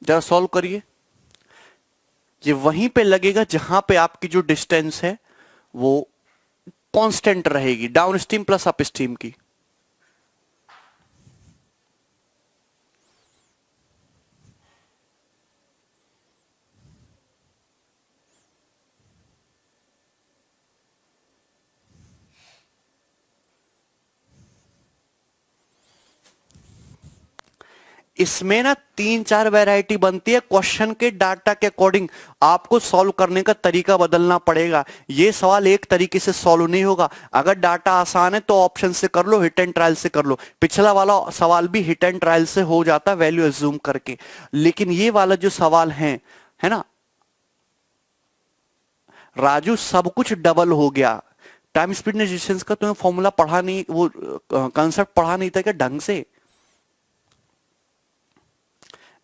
जरा सॉल्व करिए। ये वहीं पे लगेगा जहां पे आपकी जो डिस्टेंस है वो कांस्टेंट रहेगी, down stream plus up stream की। इसमें ना 3-4 वैरायटी बनती है, क्वेश्चन के डाटा के अकॉर्डिंग आपको सॉल्व करने का तरीका बदलना पड़ेगा। ये सवाल एक तरीके से सॉल्व नहीं होगा। अगर डाटा आसान है तो ऑप्शन से कर लो, हिट एंड ट्रायल से कर लो। पिछला वाला सवाल भी हिट एंड ट्रायल से हो जाता है वैल्यू एज्यूम करके, लेकिन ये वाला जो सवाल है ना राजू, सब कुछ डबल हो गया। टाइम स्पीड डिस्टेंस का तुम्हें फॉर्मूला पढ़ा नहीं, वो कंसेप्ट पढ़ा नहीं था क्या ढंग से?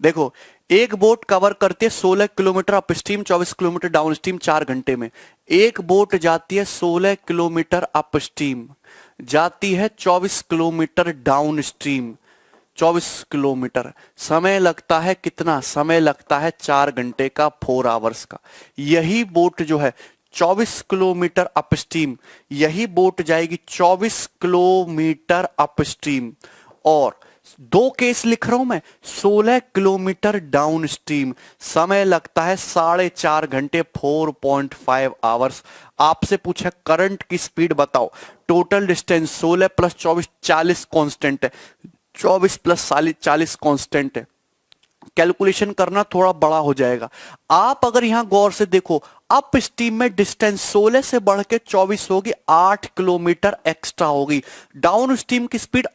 देखो, एक बोट कवर करती है 16 kilometre up stream, 24 kilometre down stream 4 घंटे में। एक बोट जाती है 16 किलोमीटर अप स्ट्रीम, जाती है 24 किलोमीटर डाउन स्ट्रीम, 24 किलोमीटर। समय लगता है कितना? समय लगता है 4 घंटे का, 4 आवर्स का। यही बोट जो है 24 किलोमीटर अप स्ट्रीम, यही बोट जाएगी 24 किलोमीटर अप स्ट्रीम। और दो केस लिख रहा हूं मैं, 16 किलोमीटर डाउन स्ट्रीम, समय लगता है 4.5 घंटे, 4.5 आवर्स। आपसे पूछा करंट की स्पीड बताओ। टोटल डिस्टेंस 16 प्लस 24 40 कांस्टेंट है, 24 प्लस 40 कांस्टेंट है। कैलकुलेशन करना थोड़ा बड़ा हो जाएगा। आप अगर यहां गौर से देखो, अप स्ट्रीम में डिस्टेंस 16 से बढ़ के 24 होगी, 8 किलोमीटर एक्स्ट्रा होगी। डाउन स्ट्रीम की स्पीड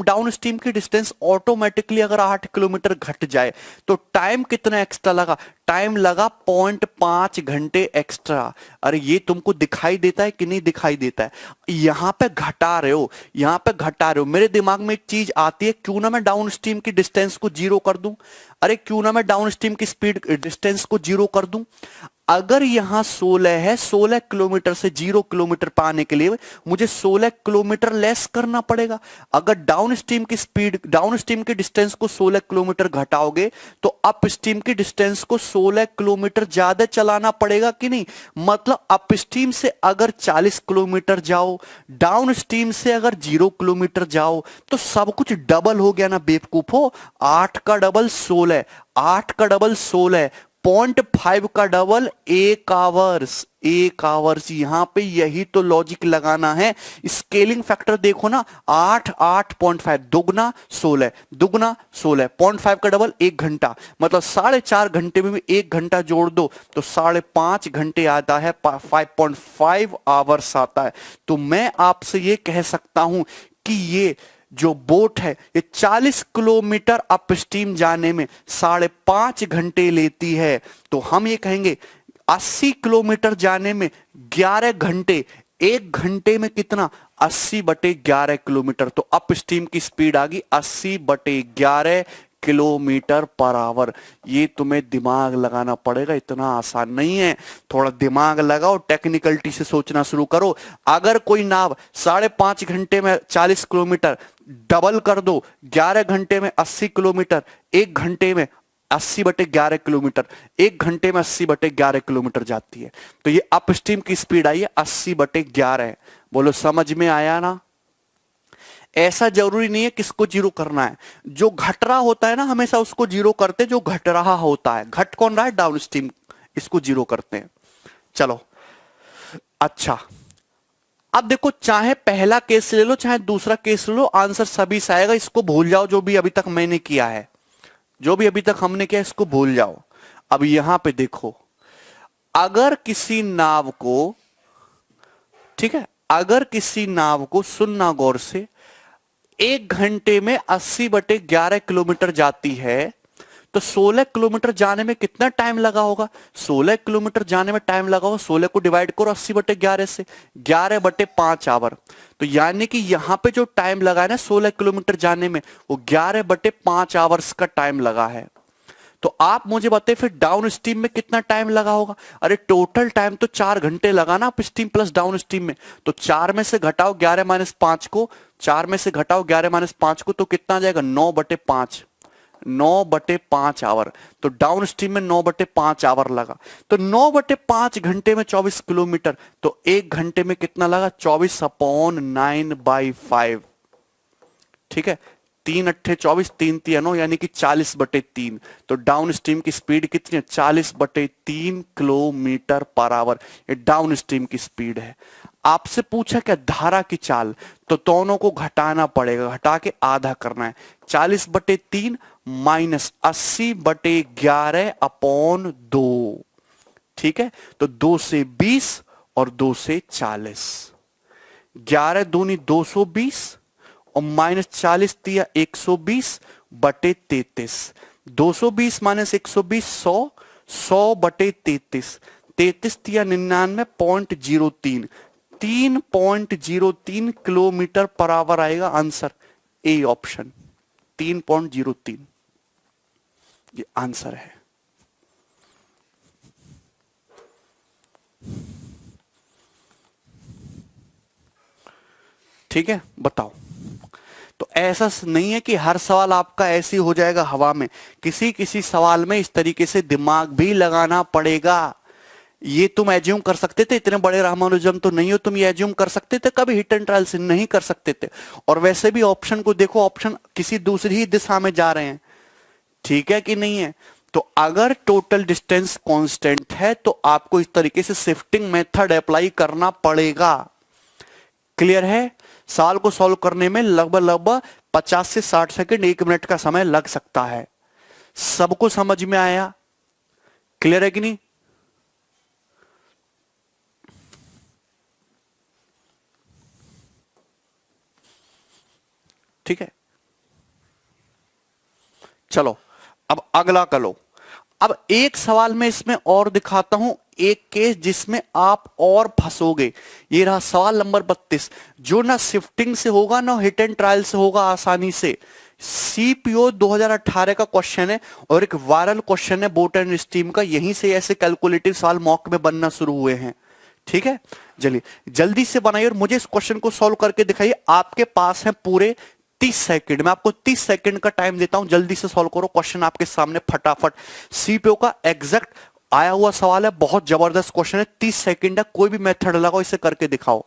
डाउन स्ट्रीम की डिस्टेंस ऑटोमेटिकली अगर 8 किलोमीटर घट जाए तो टाइम कितना एक्स्ट्रा लगा? टाइम लगा 0.5 घंटे एक्स्ट्रा। अरे ये तुमको दिखाई देता है कि नहीं दिखाई देता है? यहां पे घटा रहे हो, यहां पे घटा रहे हो। मेरे दिमाग में एक चीज आती है, क्यों ना मैं डाउन स्ट्रीम की डिस्टेंस को 0 कर दूं? अरे क्यों ना मैं डाउन स्ट्रीम की स्पीड डिस्टेंस को 0 कर दूं? अगर यहां 16 है, 16 किलोमीटर से 0 किलोमीटर पाने के लिए मुझे 16 किलोमीटर लेस करना पड़ेगा। अगर डाउन स्ट्रीम की स्पीड, डाउन स्ट्रीम की डिस्टेंस को 16 किलोमीटर घटाओगे तो अप स्ट्रीम की डिस्टेंस को 16 किलोमीटर ज्यादा चलाना पड़ेगा कि नहीं? मतलब अप स्ट्रीम से अगर 40 किलोमीटर जाओ, डाउन स्ट्रीम से अगर 0 किलोमीटर जाओ, तो सब कुछ डबल हो गया ना बेवकूफो। 8 का डबल 16, 8 का डबल 16, 0.5 का डबल 1 आवर्स, 1 आवर्स। यहां पे यही तो लॉजिक लगाना है। स्केलिंग फैक्टर देखो ना, 8 8.5, दुगना 16, दुगना 16, 0.5 का डबल 1 घंटा, मतलब 4.5 घंटे में भी 1 घंटा जोड़ दो तो 5.5 घंटे आता है, 5.5 आवर्स आता है। तो मैं आपसे ये कह सकता हूं कि ये जो बोट है ये 40 किलोमीटर अपस्ट्रीम जाने में 5.5 घंटे लेती है। तो हम ये कहेंगे 80 किलोमीटर जाने में 11 घंटे, 1 घंटे में कितना? 80/11 किलोमीटर। तो अपस्ट्रीम की स्पीड आ गई 80/11 किलोमीटर पर आवर। ये तुम्हें दिमाग लगाना पड़ेगा, इतना आसान नहीं है। थोड़ा दिमाग लगाओ, टेक्निकलिटी से सोचना शुरू करो। अगर कोई नाव 5.5 घंटे में 40 किलोमीटर, डबल कर दो, 11 घंटे में 80 किलोमीटर, 1 घंटे में 80/11 किलोमीटर, 1 घंटे में 80/11 किलोमीटर जाती है। तो ये अपस्ट्रीम की स्पीड आई है 80/11। बोलो समझ में आया ना? ऐसा जरूरी नहीं है किसको 0 करना है। जो घट रहा होता है ना हमेशा उसको 0 करते, जो घट रहा होता है। घट कौन रहा है? डाउन स्ट्रीम, इसको 0 करते हैं। चलो अच्छा, अब देखो, चाहे पहला केस ले लो चाहे दूसरा केस ले लो, आंसर सभी से आएगा। इसको भूल जाओ, जो भी अभी तक मैंने किया है, जो भी अभी तक हमने किया इसको भूल जाओ। अब यहां पे देखो, अगर किसी नाव को, ठीक है, अगर किसी नाव को, सुनना गौर से, 1 घंटे में 80/11 किलोमीटर जाती है तो 16 किलोमीटर जाने में कितना टाइम लगा होगा? 16 किलोमीटर जाने में टाइम लगा होगा, 16 को डिवाइड करो 80/11 से, 11/5 आवर। तो यानी कि यहां पे जो टाइम लगा है ना 16 किलोमीटर जाने में, वो 11/5 आवर्स का टाइम लगा है। तो आप मुझे बताइए फिर डाउन स्ट्रीम में कितना टाइम लगा होगा? अरे टोटल टाइम तो 4 घंटे लगा ना up stream plus down stream में। तो 4 में से घटाओ 11 - 5 को, 4 में से घटाओ 11 - 5 को, तो कितना आ जाएगा? 9/5। 9/5 आवर। तो डाउन स्ट्रीम में 9/5 आवर लगा, तो 9/5 घंटे में 24 किलोमीटर, तो 1 घंटे में कितना लगा? 24/9/5। ठीक है, 3 × 8 = 24, 3 × 3 = 9, यानी कि 40/3। तो डाउन स्ट्रीम की स्पीड कितनी है? 40/3 किलोमीटर/आवर। ये डाउन स्ट्रीम की स्पीड है। आपसे पूछा क्या धारा की चाल, तो दोनों को घटाना पड़ेगा, घटा के आधा करना है। 40/3 माइनस 80/11/2। ठीक है, तो 2 से 20 और 2 से 40। 11 दूनी 220 और माइनस 40 दिया 120/33। 220 माइनस 120 100, 100/33। 33 दिया 99.03, 3.03 किलोमीटर/आवर आएगा आंसर। ए ऑप्शन 3.03 ये आंसर है। ठीक है, बताओ। तो ऐसा नहीं है कि हर सवाल आपका ऐसे हो जाएगा हवा में, किसी किसी सवाल में इस तरीके से दिमाग भी लगाना पड़ेगा। ये तुम एज्यूम कर सकते थे, इतने बड़े रामानुजम तो नहीं हो तुम, ये एज्यूम कर सकते थे कभी हिट एंड ट्रायल से? नहीं कर सकते थे। और वैसे भी ऑप्शन को देखो, ऑप्शन किसी दूसरी ही दिशा में जा रहे हैं। ठीक है कि नहीं है? तो अगर टोटल डिस्टेंस कांस्टेंट है तो आपको इस तरीके से शिफ्टिंग मेथड अप्लाई करना पड़ेगा। क्लियर है? सवाल को सॉल्व करने में लगभग 50 से 60 सेकंड, 1 मिनट का समय लग सकता है। सबको समझ में आया? क्लियर है कि नहीं? ठीक है, चलो अब अगला कर लो। अब एक सवाल में इसमें और दिखाता हूं, एक केस जिसमें आप और फंसोगे। ये रहा सवाल नंबर 32, जो ना शिफ्टिंग से होगा ना हिट एंड ट्रायल से होगा आसानी से। सीपीओ 2018 का क्वेश्चन है और एक वायरल क्वेश्चन है बोट एंड स्टीम का। यहीं से ऐसे कैलकुलेटिव सवाल मॉक में बनना शुरू हुए हैं। ठीक है, चलिए जल्दी से बनाइए और मुझे इस क्वेश्चन को सॉल्व करके दिखाइए। आपके पास है पूरे 30 सेकंड। मैं आपको 30 सेकंड का टाइम देता हूं, जल्दी से सॉल्व करो। क्वेश्चन आपके सामने फटाफट, सीपीओ का एग्जैक्ट आया हुआ सवाल है, बहुत जबरदस्त क्वेश्चन है। 30 सेकंड है, कोई भी मेथड लगाओ, इसे करके दिखाओ।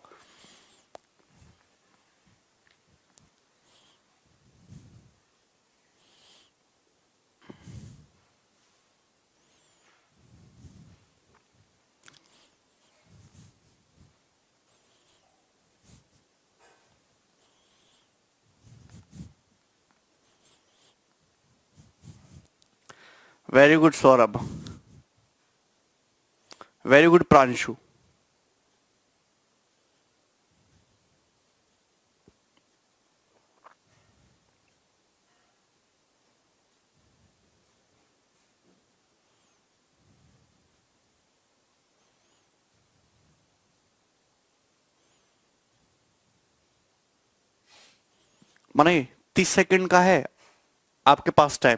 Very good Saurabh, very good Pranshu. माने 30 सेकंड का है आपके पास टाइम।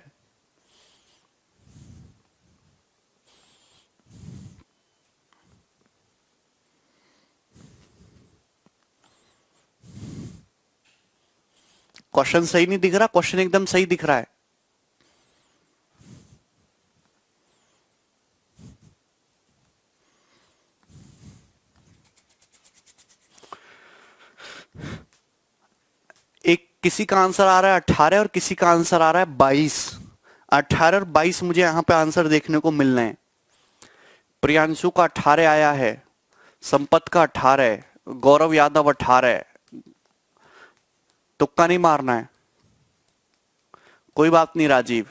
क्वेश्चन सही नहीं दिख रहा? क्वेश्चन एकदम सही दिख रहा है। एक किसी का आंसर आ रहा है 18 और किसी का आंसर आ रहा है 22। 18 और 22 मुझे यहां पे आंसर देखने को मिल रहे हैं। प्रियांशु का 18 आया है, संपत का 18, गौरव यादव 18। तुक्का नहीं मारना है, कोई बात नहीं। राजीव,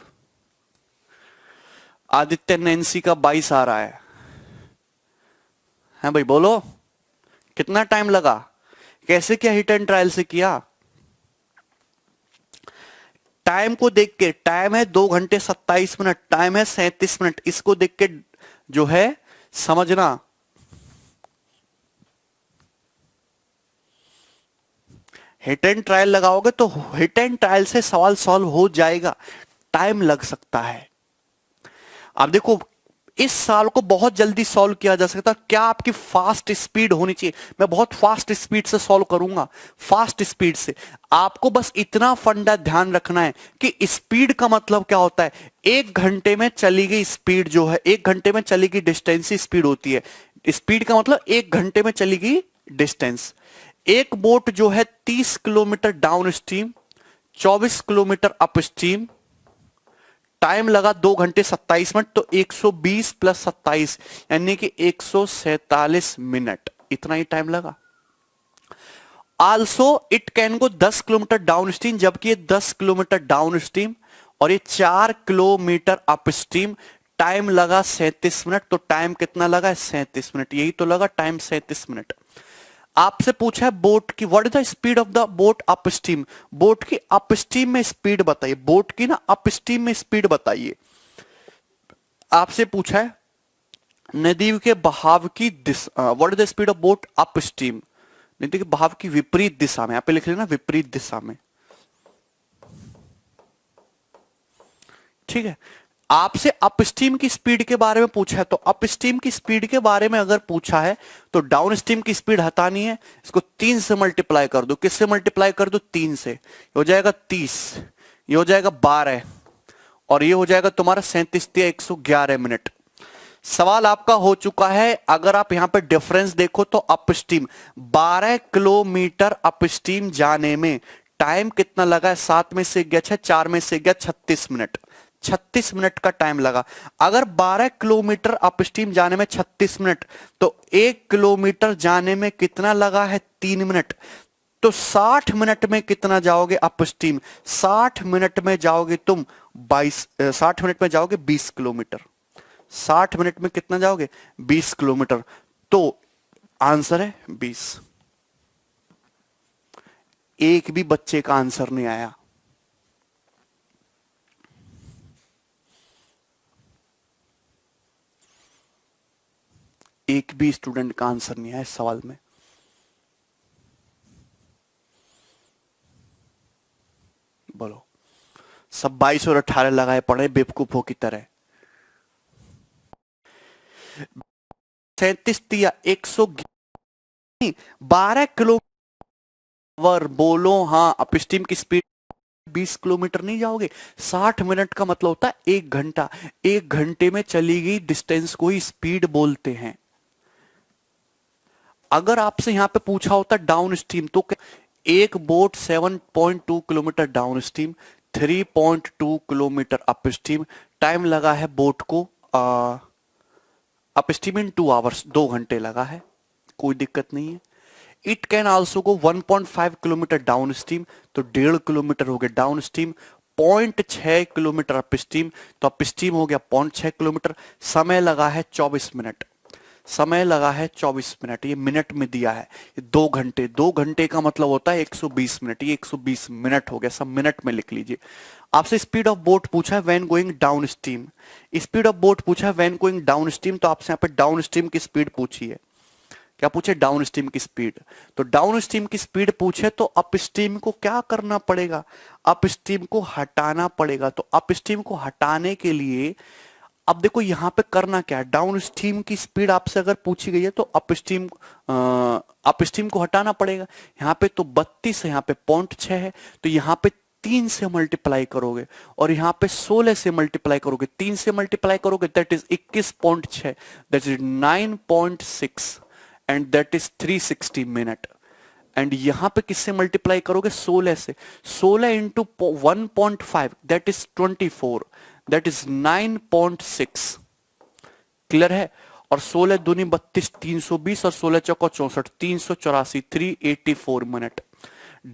आदित्य नैन्सी का 22 आ रहा है भाई? बोलो कितना टाइम लगा, कैसे किया, हिट एंड ट्रायल से किया? टाइम को देख के, टाइम है 2 घंटे 27 मिनट, टाइम है 37 मिनट, इसको देख के जो है समझना। हिट एंड ट्रायल लगाओगे तो हिट एंड ट्रायल से सवाल सॉल्व हो जाएगा, टाइम लग सकता है। अब देखो इस सवाल को बहुत जल्दी सॉल्व किया जा सकता है। क्या आपकी फास्ट स्पीड होनी चाहिए? मैं बहुत फास्ट स्पीड से सॉल्व करूंगा, फास्ट स्पीड से। आपको बस इतना फंडा ध्यान रखना है कि स्पीड का मतलब क्या होता है। एक घंटे में चली गई स्पीड जो है, एक घंटे में चली गई डिस्टेंस ही स्पीड होती है। स्पीड का मतलब एक घंटे में चली गई डिस्टेंस। एक बोट जो है 30 kilometre down stream, 24 kilometre up stream, time लगा 2 घंटे 27 मिनट, तो 120 प्लस 27 यानी कि 147 मिनट, इतना ही टाइम लगा। Also it can go 10 kilometre down stream, जबकि ये 10 किलोमीटर डाउन स्ट्रीम और ये 4 किलोमीटर अप स्ट्रीम। टाइम लगा 37 मिनट, तो टाइम कितना लगा? 37 मिनट, यही तो लगा टाइम 37 मिनट। आपसे पूछा है बोट की what is the speed of the boat up stream. Boat की अप स्ट्रीम में स्पीड बताइए, बोट की ना अप स्ट्रीम में स्पीड बताइए। आपसे पूछा है नदी के बहाव की दिशा, what is the speed of boat up stream, नदी के बहाव की विपरीत दिशा में। यहां पे लिख लेना विपरीत दिशा में, ठीक है। आपसे अपस्ट्रीम की स्पीड के बारे में पूछा है, तो अपस्ट्रीम की स्पीड के बारे में अगर पूछा है तो डाउन स्ट्रीम की स्पीड हटानी है, इसको 3 से मल्टीप्लाई कर दो। किससे मल्टीप्लाई कर दो? 3 से। ये हो जाएगा 30, ये हो जाएगा 12 और ये हो जाएगा तुम्हारा 37 111 मिनट। सवाल आपका हो चुका है। अगर आप यहां पे डिफरेंस देखो तो अपस्ट्रीम 12 किलोमीटर अपस्ट्रीम जाने में टाइम कितना लगा है? 7 में से गया 6, 4 में से गया 36 मिनट, 36 मिनट का टाइम लगा। अगर 12 किलोमीटर अपस्ट्रीम जाने में 36 मिनट, तो 1 किलोमीटर जाने में कितना लगा है? 3 मिनट। तो 60 मिनट में कितना जाओगे अपस्ट्रीम? 60 मिनट में जाओगे तुम 60 मिनट में जाओगे 20 किलोमीटर। 60 मिनट में कितना जाओगे? 20 किलोमीटर। तो आंसर है 20। एक भी बच्चे का आंसर नहीं आया। एक भी स्टूडेंट का आंसर नहीं आया इस सवाल में। बोलो, सब 22 और 18 लगाए पड़े बेवकूफों की तरह। 37 या 100 12 किलोमीटर बोलो। हाँ, अपस्ट्रीम की स्पीड 20 किलोमीटर नहीं जाओगे। 60 मिनट का मतलब होता है 1 घंटा। 1 घंटे में चली गई डिस्टेंस को ही स्पीड बोलते हैं। अगर आपसे यहां पे पूछा होता डाउन स्ट्रीम, तो एक boat 7.2 kilometre down stream, 3.2 kilometre up stream, time लगा है बोट को अप स्ट्रीम इन 2 आवर्स, 2 घंटे लगा है, कोई दिक्कत नहीं है। It can also go 1.5 kilometre down stream, तो 1.5 किलोमीटर हो गया down stream, 0.6 kilometre up stream, तो अप स्ट्रीम हो गया 0.6 किलोमीटर। समय लगा है 24 मिनट, समय लगा है 24 मिनट, ये मिनट में दिया है। 2 घंटे, 2 घंटे का मतलब होता है 120 मिनट, ये 120 मिनट हो गया, सब मिनट में लिख लीजिए। आपसे स्पीड ऑफ बोट पूछा है when going down stream, speed of boat पूछा है व्हेन गोइंग डाउन स्ट्रीम, तो आपसे यहाँ पे डाउन स्ट्रीम की स्पीड पूछी है। क्या पूछे? डाउन स्ट्रीम की स्पीड। तो डाउन स्ट्रीम की स्पीड पूछे तो अप स्ट्रीम को क्या करना पड़ेगा? अप स्ट्रीम को हटाना पड़ेगा। तो अप स्ट्रीम को हटाने के लिए अब देखो यहां पे करना क्या है। डाउन स्ट्रीम की स्पीड आपसे अगर पूछी गई है तो अप स्ट्रीम को हटाना पड़ेगा। यहां पे तो 32 है, यहां पे 0.6 है, तो यहां पे 3 से मल्टीप्लाई करोगे और यहां पे 16 से मल्टीप्लाई करोगे। 3 से मल्टीप्लाई करोगे that is 21.6, that is 9.6 and that is 360 minute. And यहां पे किससे मल्टीप्लाई करोगे? 16 से। 16 into 1.5 that is 24, that is 9.6। Clear है? और 16 दूनी 32, 320 और 16 चौका 64, 384, 384 मिनट।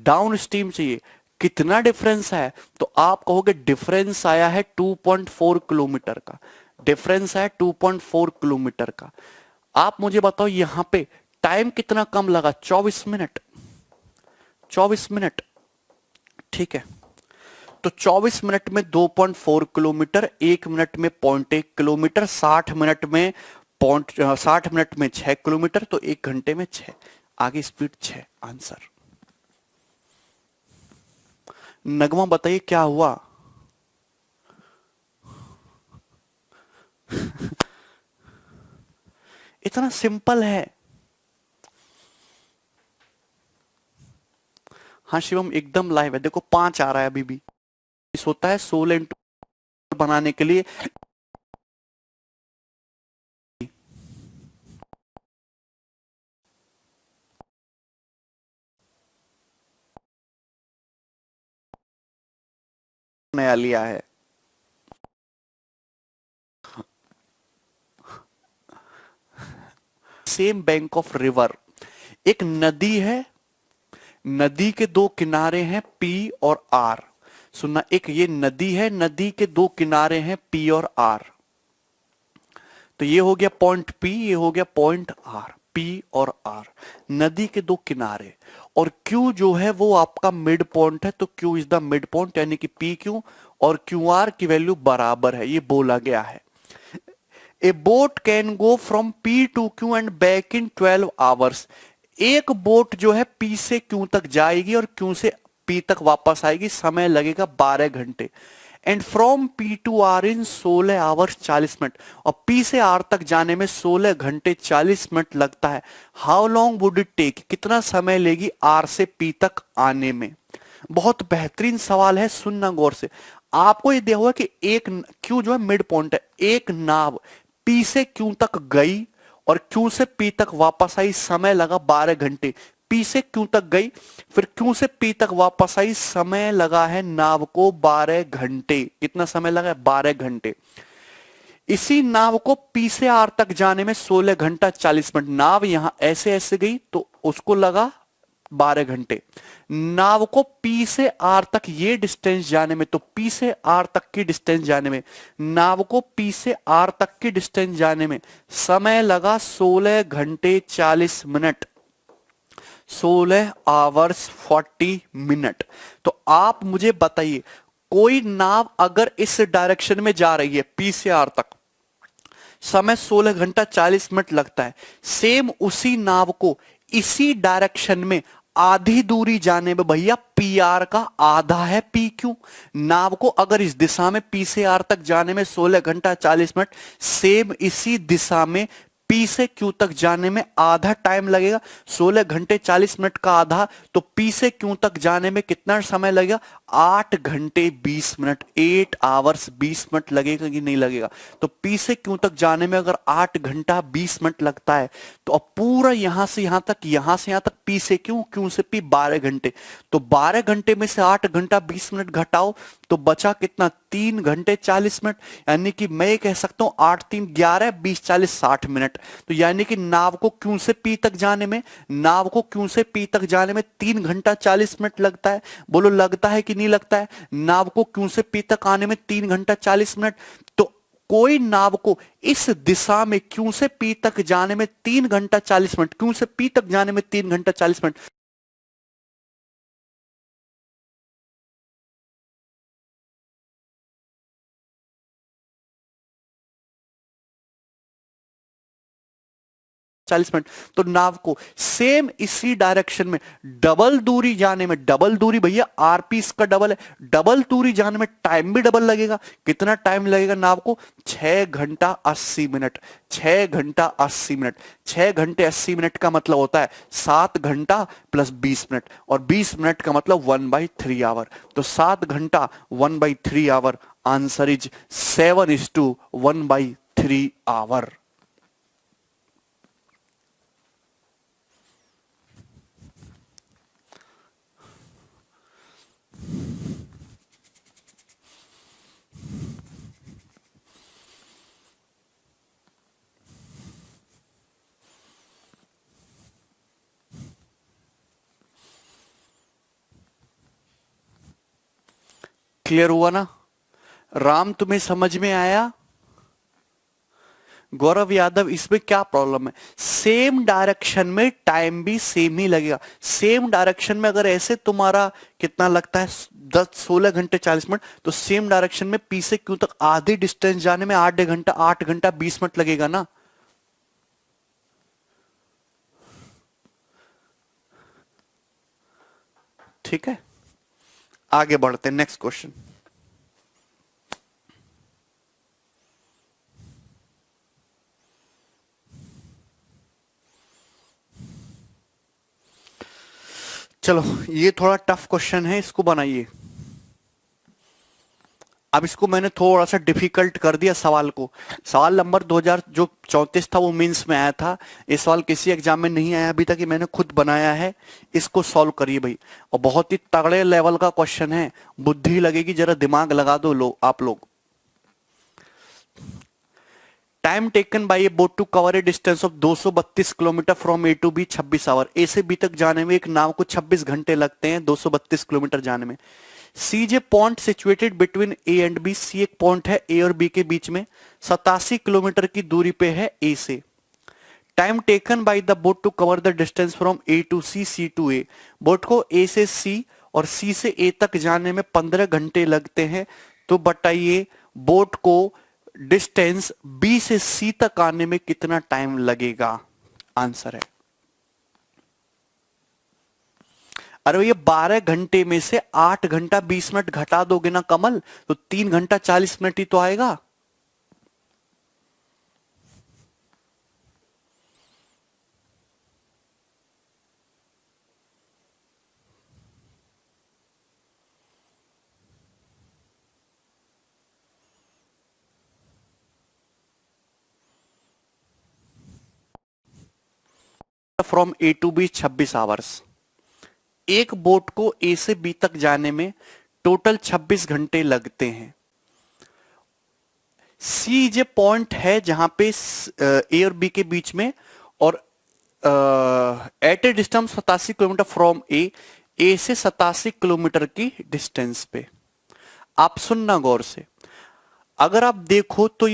डाउन स्ट्रीम चाहिए। कितना डिफरेंस है? तो आप कहोगे डिफरेंस आया है 2.4 किलोमीटर का, डिफरेंस है 2.4 किलोमीटर का। आप मुझे बताओ यहां पे टाइम कितना कम लगा? 24 मिनट, 24 मिनट, ठीक है। तो 24 मिनट में 2.4 किलोमीटर, 1 मिनट में 0.1 किलोमीटर, 60 मिनट में 6 किलोमीटर, तो 1 घंटे में 6, आगे स्पीड 6, आंसर। नगमा बताइए क्या हुआ? इतना सिंपल है। हाँ शिवम एकदम लाइव है, देखो 5 आ रहा है अभी भी। इस होता है 16 इंटू बनाने के लिए। नया लिया है। सेम बैंक ऑफ रिवर, एक नदी है, नदी के दो किनारे हैं पी और आर। सुनना, एक ये नदी है, नदी के दो किनारे हैं पी और आर। तो ये हो गया पॉइंट पी, ये हो गया पॉइंट आर। पी और आर नदी के दो किनारे, और क्यू जो है वो आपका मिड पॉइंट है, तो Q is the mid point, यानी कि पी क्यू और क्यू आर की वैल्यू बराबर है, ये बोला गया है। A boat can go from P to Q and back in 12 hours. एक बोट जो है पी से क्यू तक जाएगी और क्यू से पी तक वापस आएगी, समय लगेगा 12 घंटे। And from P to R in 16 hours 40 minute, और पी से आर तक जाने में 16 घंटे 40 मिनट लगता है। How long would it take, कितना समय लेगी आर से पी तक आने में। बहुत बेहतरीन सवाल है, सुनना गौर से। आपको ये दिया हुआ कि एक क्यू जो है मिड पॉइंट है, एक नाव पी से क्यू तक गई और क्यू से पी तक वापस आई, समय लगा 12 घंटे। पी से क्यू तक गई, फिर क्यू से पी तक वापस आई, समय लगा है नाव को 12 घंटे। कितना समय लगा है? 12 घंटे। इसी नाव को पी से आर तक जाने में 16 घंटा 40 मिनट। नाव यहां ऐसे ऐसे गई तो उसको लगा 12 घंटे। नाव को पी से आर तक ये डिस्टेंस जाने में, तो पी से आर तक की डिस्टेंस जाने में, नाव को पी से आर तक की डिस्टेंस जाने में समय लगा 16 घंटे 40 मिनट। 16 hours 40 minute. तो आप मुझे बताइए, कोई नाव अगर इस डायरेक्शन में जा रही है पी से आर तक, समय 16 घंटा 40 मिनट लगता है। सेम उसी नाव को इसी डायरेक्शन में आधी दूरी जाने में भैया पी आर का आधा है पी क्यू। नाव को अगर इस दिशा में पी से आर तक जाने में 16 घंटा 40 मिनट, सेम इसी दिशा में पी से क्यू तक जाने में आधा टाइम लगेगा। 16 घंटे 40 मिनट का आधा, तो पी से क्यू तक जाने में कितना समय लगेगा? 8 घंटे 20 मिनट। 8 आवर्स 20 मिनट लगेगा कि नहीं लगेगा? तो पी से क्यू तक जाने में अगर 8 घंटा 20 मिनट लगता है, तो अब पूरा यहां से यहां तक, यहां से यहां तक पी से क्यू, क्यू से पी 12 घंटे। तो 12 घंटे में से 8 घंटा 20 मिनट घटाओ तो बचा कितना? 3 घंटे 40 मिनट। यानी कि मैं ये कह सकता हूं 8 3 11 20 40 60 मिनट। तो यानी कि नाव को क्यू से पी तक जाने में, नाव को क्यू से पी तक जाने में 3 घंटा 40 मिनट लगता है। बोलो लगता है कि नहीं लगता है? नाव को क्यू से पी तक आने में 3 घंटा 40 मिनट। तो कोई नाव को इस दिशा में क्यू से पी तक जाने में 3 घंटा 40 मिनट, क्यू से पी तक जाने में 3 घंटा 40 मिनट, 40 मिनट। तो नाव को सेम इसी डायरेक्शन में डबल दूरी जाने में, डबल दूरी भैया आरपी इसका डबल है, डबल दूरी जाने में टाइम भी डबल लगेगा। कितना टाइम लगेगा नाव को? 6 घंटा 80 मिनट। 6 घंटा 80 मिनट। 6 घंटे 80 मिनट का मतलब होता है 7 घंटा प्लस 20 मिनट, और 20 मिनट का मतलब 1/3 आवर। तो 7 घंटा 1/3 hour. Answer is 7:1/3 hour. Clear हुआ ना? राम तुम्हें समझ में आया? गौरव यादव, इसमें क्या प्रॉब्लम है? सेम डायरेक्शन में टाइम भी सेम ही लगेगा। सेम डायरेक्शन में अगर ऐसे तुम्हारा कितना लगता है 16 घंटे 40 मिनट, तो सेम डायरेक्शन में पी से क्यू तक आधी डिस्टेंस जाने में 8 घंटा 20 मिनट लगेगा ना। ठीक है, आगे बढ़ते हैं, नेक्स्ट क्वेश्चन। चलो ये थोड़ा टफ क्वेश्चन है, इसको बनाइए। अब इसको मैंने थोड़ा सा डिफिकल्ट कर दिया सवाल को। सवाल नंबर 2000 जो 34 था वो मेंस में आया था, ये सवाल किसी एग्जाम में नहीं आया अभी तक, ये मैंने खुद बनाया है। इसको सॉल्व करिए भाई, और बहुत ही तगड़े लेवल का क्वेश्चन है, बुद्धि लगेगी, जरा दिमाग लगा दो लो आप लोग। Time taken by a boat to cover a distance of 232 kilometre from A to B 26 hour. A से बी तक जाने में एक नाव को 26 घंटे लगते हैं 232 किलोमीटर जाने में। C J point situated between A and B. C एक पॉइंट है ए और बी के बीच में, 87 किलोमीटर की दूरी पे है ए से। Time taken by the boat to cover the distance from A to C, C to A. Boat को ए से सी और सी से ए तक जाने में 15 घंटे लगते हैं। तो बताइए बोट को डिस्टेंस बी से सी तक आने में कितना टाइम लगेगा? आंसर है, अरे ये 12 घंटे में से 8 घंटा 20 मिनट घटा दोगे ना कमल, तो 3 घंटा 40 मिनट ही तो आएगा। From A to B 26 hours. एक बोट को ए से बी तक जाने में टोटल 26 घंटे लगते हैं। सी जे पॉइंट है जहां पे ए और बी के बीच में, और at a distance 87 kilometre from A, A से 87 किलोमीटर की डिस्टेंस पे। आप सुनना गौर से, अगर आप देखो तो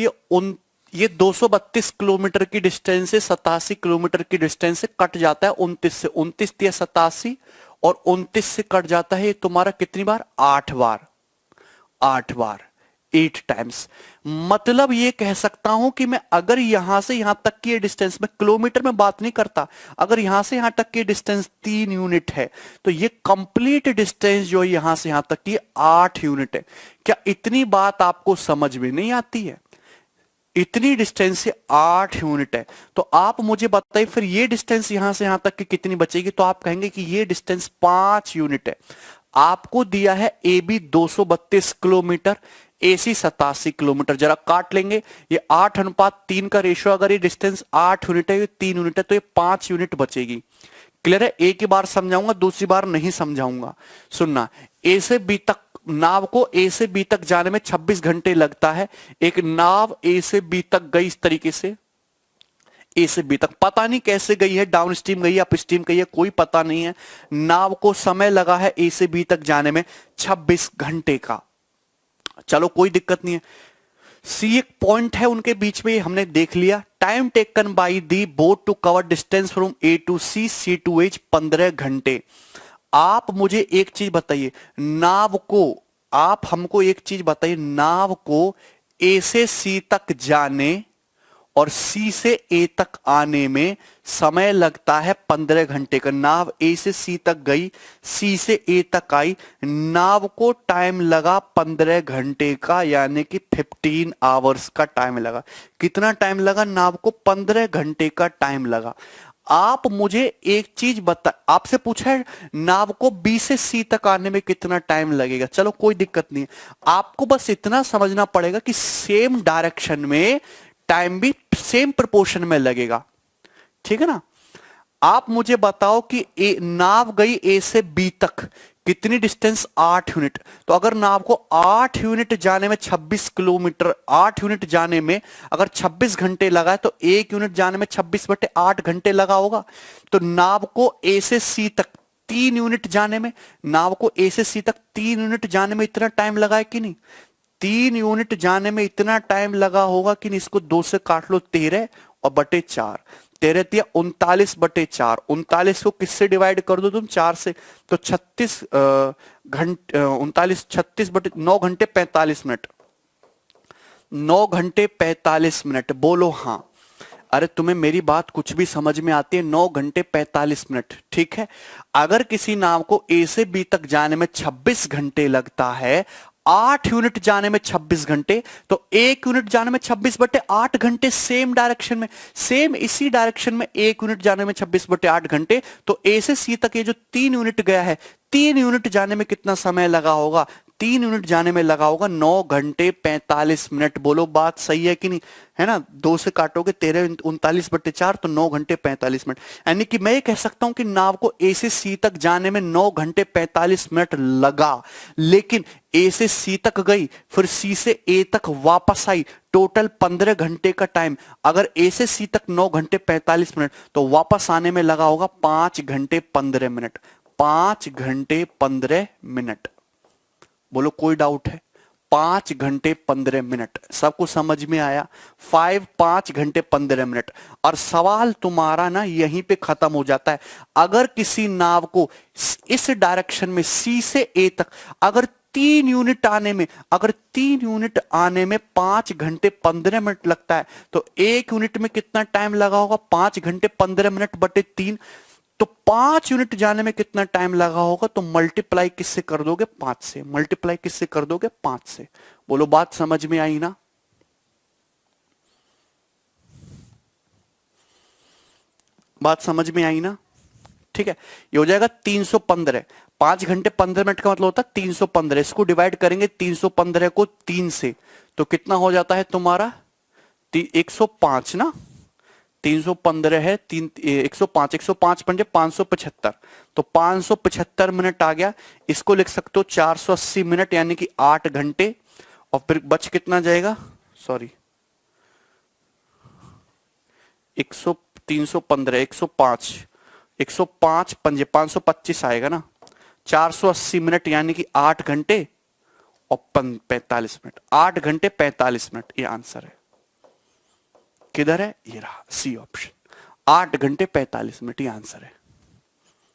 ये 232 किलोमीटर की डिस्टेंस से 87 किलोमीटर की डिस्टेंस से कट जाता है 29 से। 29 या 87 और 29 से कट जाता है ये तुम्हारा कितनी बार? 8 बार। 8 बार, 8 टाइम्स। मतलब ये कह सकता हूं कि मैं अगर यहां से यहां तक की डिस्टेंस, में किलोमीटर में बात नहीं करता, अगर यहां से यहां तक की डिस्टेंस 3 यूनिट है तो ये कंप्लीट डिस्टेंस जो है यहां से यहां तक की 8 यूनिट है। क्या इतनी बात आपको समझ में नहीं आती है? इतनी डिस्टेंस से 8 यूनिट है, तो आप मुझे बताइए फिर ये डिस्टेंस यहां से यहां तक की कितनी बचेगी? तो आप कहेंगे कि ये डिस्टेंस 5 यूनिट है। आपको दिया है A B 232 kilometre, A C 87 kilometre. जरा काट लेंगे, ये 8:3 का रेशियो, अगर ये डिस्टेंस 8 यूनिट है, ये 3 यूनिट है, तो ये 5 यूनिट बचेगी। क्लियर है? एक ही बार समझाऊंगा, दूसरी बार नहीं समझाऊंगा। सुनना, ए से बी तक, नाव को ए से बी तक जाने में 26 घंटे लगता है। एक नाव ए से बी तक गई इस तरीके से, ए से बी तक, पता नहीं कैसे गई है, डाउन स्ट्रीम गई है, अप स्ट्रीम गई है, कोई पता नहीं है। नाव को समय लगा है ए से बी तक जाने में 26 घंटे का। चलो कोई दिक्कत नहीं है। सी एक पॉइंट है उनके बीच में, हमने देख लिया। Time taken by the boat to cover distance from A to C, C to H 15 घंटे। आप मुझे एक चीज बताइए, नाव को, आप हमको एक चीज बताइए, नाव को ए से सी तक जाने और सी से ए तक आने में समय लगता है 15 घंटे का। नाव ए से सी तक गई, सी से ए तक आई, नाव को टाइम लगा 15 घंटे का, यानी कि 15 आवर्स का टाइम लगा। कितना टाइम लगा? नाव को 15 घंटे का टाइम लगा। आप मुझे एक चीज बता, आपसे पूछा है नाव को बी से सी तक आने में कितना टाइम लगेगा। चलो कोई दिक्कत नहीं है, आपको बस इतना समझना पड़ेगा कि सेम डायरेक्शन में टाइम भी सेम प्रोपोर्शन में लगेगा। ठीक है ना? आप मुझे बताओ कि नाव गई ए से बी तक, कितनी डिस्टेंस? 8 यूनिट। तो अगर नाव को 8 यूनिट जाने में 26 किलोमीटर, 8 यूनिट जाने में अगर 26 घंटे लगा है, तो 1 यूनिट जाने में 26/8 घंटे लगा होगा। तो नाव को ए से सी तक 3 यूनिट जाने में, नाव को ए से सी तक 3 यूनिट जाने में इतना टाइम लगा है कि नहीं? 3 यूनिट जाने में इतना टाइम लगा होगा कि नहीं? इसको 2 से काट लो, 13 और बटे 4, 13 तिया 39/4। 39 को किससे डिवाइड कर दो तुम? 4 से, तो 36 घंटे, 39 36/9, घंटे 45 मिनट। 9 घंटे 45 मिनट। बोलो हाँ। अरे तुम्हें मेरी बात कुछ भी समझ में आती है? 9 घंटे 45 मिनट, ठीक है। अगर किसी नाव को ए से बी तक जाने में 26 घंटे लगता है, 8 यूनिट जाने में 26 घंटे, तो 1 यूनिट जाने में 26/8 घंटे सेम डायरेक्शन में, सेम इसी डायरेक्शन में 1 यूनिट जाने में 26/8 घंटे। तो ए से सी तक ये जो 3 यूनिट गया है, 3 यूनिट जाने में कितना समय लगा होगा? 3 यूनिट जाने में लगा होगा 9 घंटे 45 मिनट। बोलो बात सही है कि नहीं? है ना, 2 से काटोगे 13 39/4 तो 9 घंटे 45 मिनट। यानी कि मैं ये कह सकता हूं कि नाव को ए से सी तक जाने में 9 घंटे 45 मिनट लगा, लेकिन ए से सी तक गई, फिर सी से ए तक वापस आई, टोटल 15 घंटे का टाइम। अगर ए से सी तक 9 घंटे 45 मिनट, तो वापस आने में लगा होगा 5 घंटे 15 मिनट। 5 घंटे 15 मिनट। बोलो कोई डाउट है? 5 घंटे 15 मिनट। सबको समझ में आया? 5 घंटे 15 मिनट। और सवाल तुम्हारा ना यहीं पे खत्म हो जाता है। अगर किसी नाव को इस डायरेक्शन में सी से ए तक अगर 3 यूनिट आने में, अगर 3 यूनिट आने में 5 घंटे 15 मिनट लगता है, तो 1 यूनिट में कितना टाइम लगा होगा? 5 घंटे 15 मिनट बटे 3। तो 5 यूनिट जाने में कितना टाइम लगा होगा? तो मल्टीप्लाई किससे कर दोगे? 5 से। मल्टीप्लाई किससे कर दोगे? 5 से। बोलो बात समझ में आई ना? बात समझ में आई ना? ठीक है, ये हो जाएगा 315। 5 घंटे 15 मिनट का मतलब होता है 315। इसको डिवाइड करेंगे 315 को 3 से, तो कितना हो जाता है तुम्हारा? 105 ना। 315 है 105, 105 पंजे 575, तो 575 मिनट आ गया। इसको लिख सकते हो 480 मिनट, यानी कि 8 घंटे। और फिर बच कितना जाएगा? सॉरी, 315 105, 105 पंजे 525 आएगा ना। 480 मिनट यानी कि 8 घंटे और 45 मिनट। 8 घंटे 45 मिनट, ये आंसर है। किधर है? ये रहा सी ऑप्शन। 8 घंटे 45 मिनट, ये आंसर है।